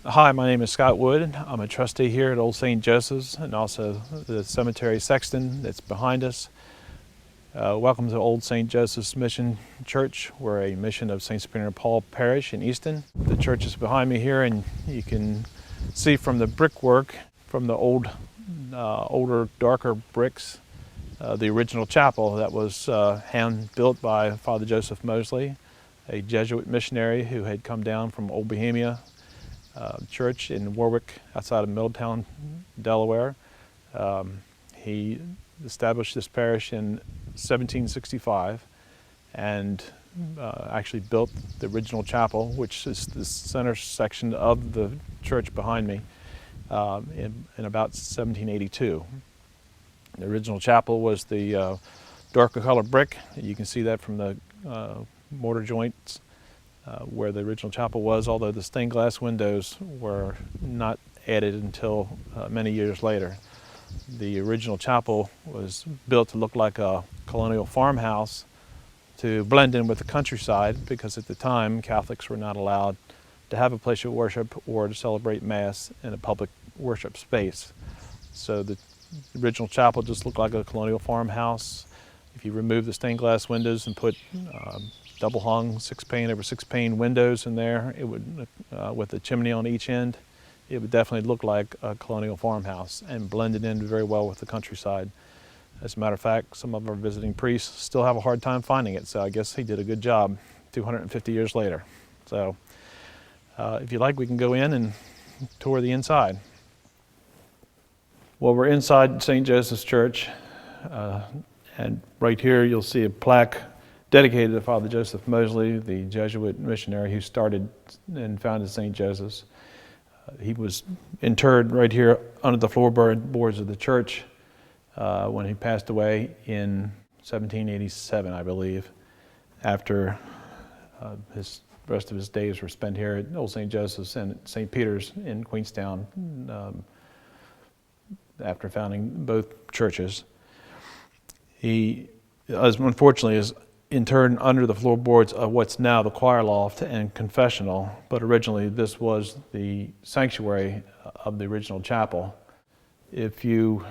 Hi, my name is Scott Wood. I'm a trustee here at Old St. Joseph's and also the cemetery sexton that's behind us. Welcome to Old St. Joseph's Mission Church. We're a mission of St. Sabrina Paul Parish in Easton. The church is behind me here, and you can see from the brickwork, from the older, darker bricks, the original chapel that was hand-built by Father Joseph Mosley, a Jesuit missionary who had come down from Old Bohemia Church in Warwick, outside of Middletown, Delaware. He established this parish in 1765 and actually built the original chapel, which is the center section of the church behind me, in about 1782. The original chapel was the darker colored brick. You can see that from the mortar joints where the original chapel was, although the stained glass windows were not added until many years later. The original chapel was built to look like a colonial farmhouse to blend in with the countryside, because at the time Catholics were not allowed to have a place of worship or to celebrate Mass in a public worship space. So the original chapel just looked like a colonial farmhouse. If you remove the stained glass windows and put double hung 6-pane over 6-pane windows in there, it would, with a chimney on each end, it would definitely look like a colonial farmhouse and blended in very well with the countryside. As a matter of fact, some of our visiting priests still have a hard time finding it, so I guess he did a good job 250 years later. So if you like, we can go in and tour the inside. Well, we're inside St. Joseph's Church, and right here you'll see a plaque dedicated to Father Joseph Mosley, the Jesuit missionary who started and founded St. Joseph's. He was interred right here under the floorboards of the church when he passed away in 1787, I believe, after his rest of his days were spent here at Old St. Joseph's and St. Peter's in Queenstown, after founding both churches. He, unfortunately, is interred under the floorboards of what's now the choir loft and confessional, but originally this was the sanctuary of the original chapel. If you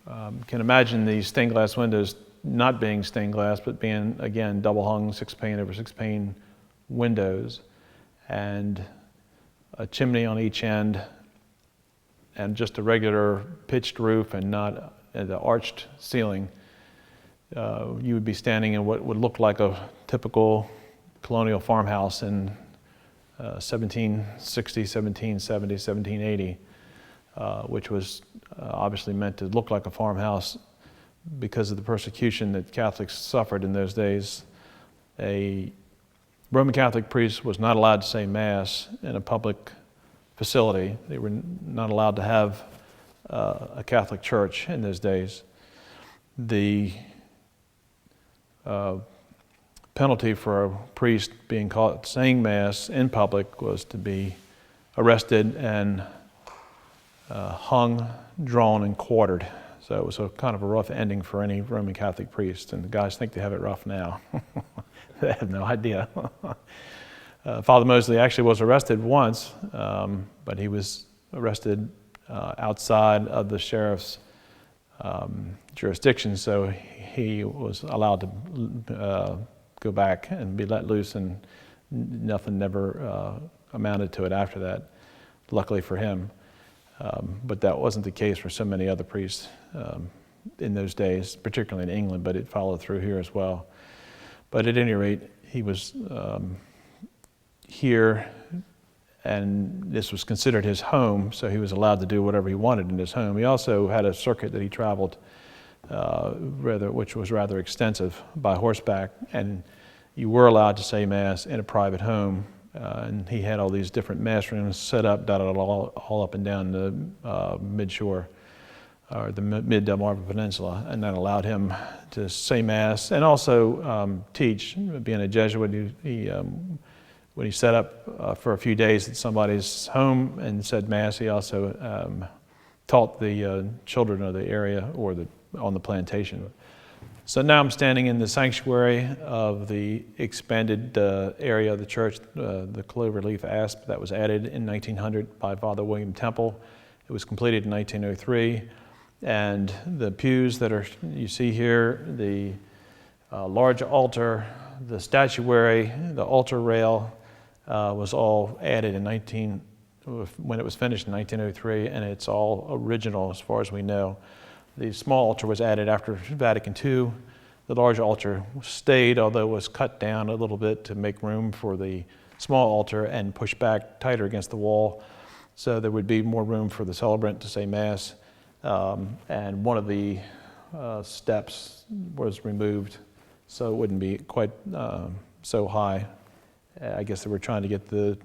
can imagine these stained glass windows not being stained glass, but being, again, double hung 6-pane over 6-pane windows, and a chimney on each end, and just a regular pitched roof and not the arched ceiling, you would be standing in what would look like a typical colonial farmhouse in 1760, 1770, 1780, which was obviously meant to look like a farmhouse because of the persecution that Catholics suffered in those days. A Roman Catholic priest was not allowed to say Mass in a public facility. They were not allowed to have a Catholic church in those days. The penalty for a priest being caught saying Mass in public was to be arrested and hung, drawn, and quartered. So it was a kind of a rough ending for any Roman Catholic priest, and the guys think they have it rough now. They have no idea. Father Mosley actually was arrested once, but he was arrested outside of the sheriff's jurisdiction, so he was allowed to go back and be let loose, and nothing never amounted to it after that, luckily for him. But that wasn't the case for so many other priests in those days, particularly in England, but it followed through here as well. But at any rate, he was here, and this was considered his home, so he was allowed to do whatever he wanted in his home. He also had a circuit that he traveled, which was rather extensive, by horseback, and you were allowed to say Mass in a private home, and he had all these different Mass rooms set up, dotted all up and down the mid-shore, or the mid-Delmarva Peninsula, and that allowed him to say Mass and also teach. Being a Jesuit, when he set up for a few days at somebody's home and said Mass, he also taught the children of the area or on the plantation. So now I'm standing in the sanctuary of the expanded area of the church, the cloverleaf asp that was added in 1900 by Father William Temple. It was completed in 1903, and the pews that you see here, the large altar, the statuary, the altar rail was all added when it was finished in 1903, and it's all original as far as we know. The small altar was added after Vatican II. The large altar stayed, although it was cut down a little bit to make room for the small altar and pushed back tighter against the wall, so there would be more room for the celebrant to say Mass. And one of the steps was removed, so it wouldn't be quite so high. I guess they were trying to get the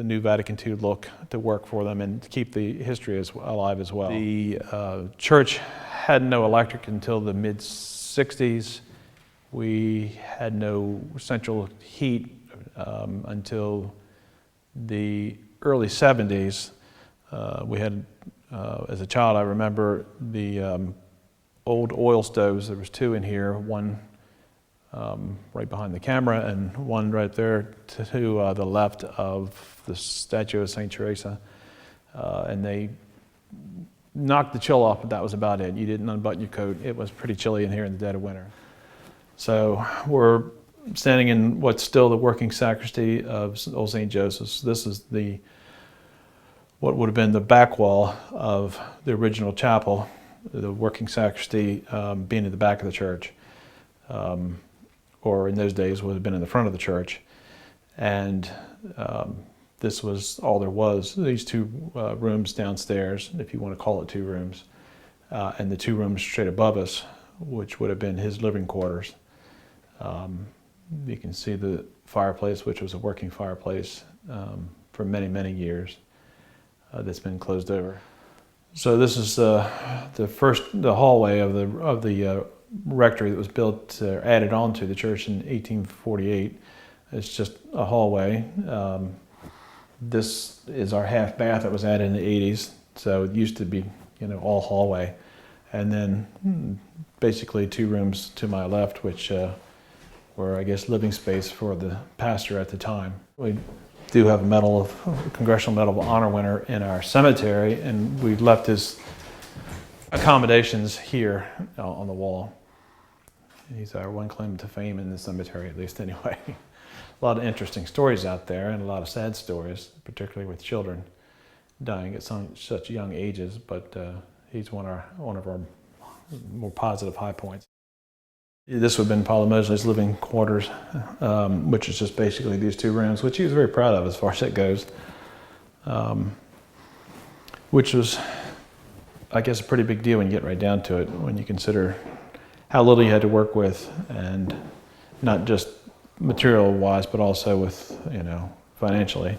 new Vatican II look to work for them and keep the history alive as well. The church had no electric until the mid-60s. We had no central heat until the early 70s. We had, as a child, I remember the old oil stoves. There was two in here, one right behind the camera and one right there to the left of the statue of St. Teresa. And they knocked the chill off, but that was about it. You didn't unbutton your coat. It was pretty chilly in here in the dead of winter. So we're standing in what's still the working sacristy of Old St. Joseph's. This is what would have been the back wall of the original chapel, the working sacristy being at the back of the church. Or in those days would have been in the front of the church. And this was all there was. These two rooms downstairs, if you want to call it two rooms, and the two rooms straight above us, which would have been his living quarters. You can see the fireplace, which was a working fireplace for many, many years, that's been closed over. So this is the hallway of the rectory that was built, added on to the church in 1848. It's just a hallway. This is our half bath that was added in the 80s. So it used to be, all hallway. And then basically two rooms to my left, which were, I guess, living space for the pastor at the time. We do have a Congressional Medal of Honor winner in our cemetery, and we left his accommodations here on the wall. He's our one claim to fame in the cemetery, at least anyway. A lot of interesting stories out there, and a lot of sad stories, particularly with children dying at such young ages, but he's one of our more positive high points. This would have been Paolo Mosley's living quarters, which is just basically these two rooms, which he was very proud of as far as it goes, which was, I guess, a pretty big deal when you get right down to it, when you consider how little you had to work with, and not just material-wise, but also with, financially.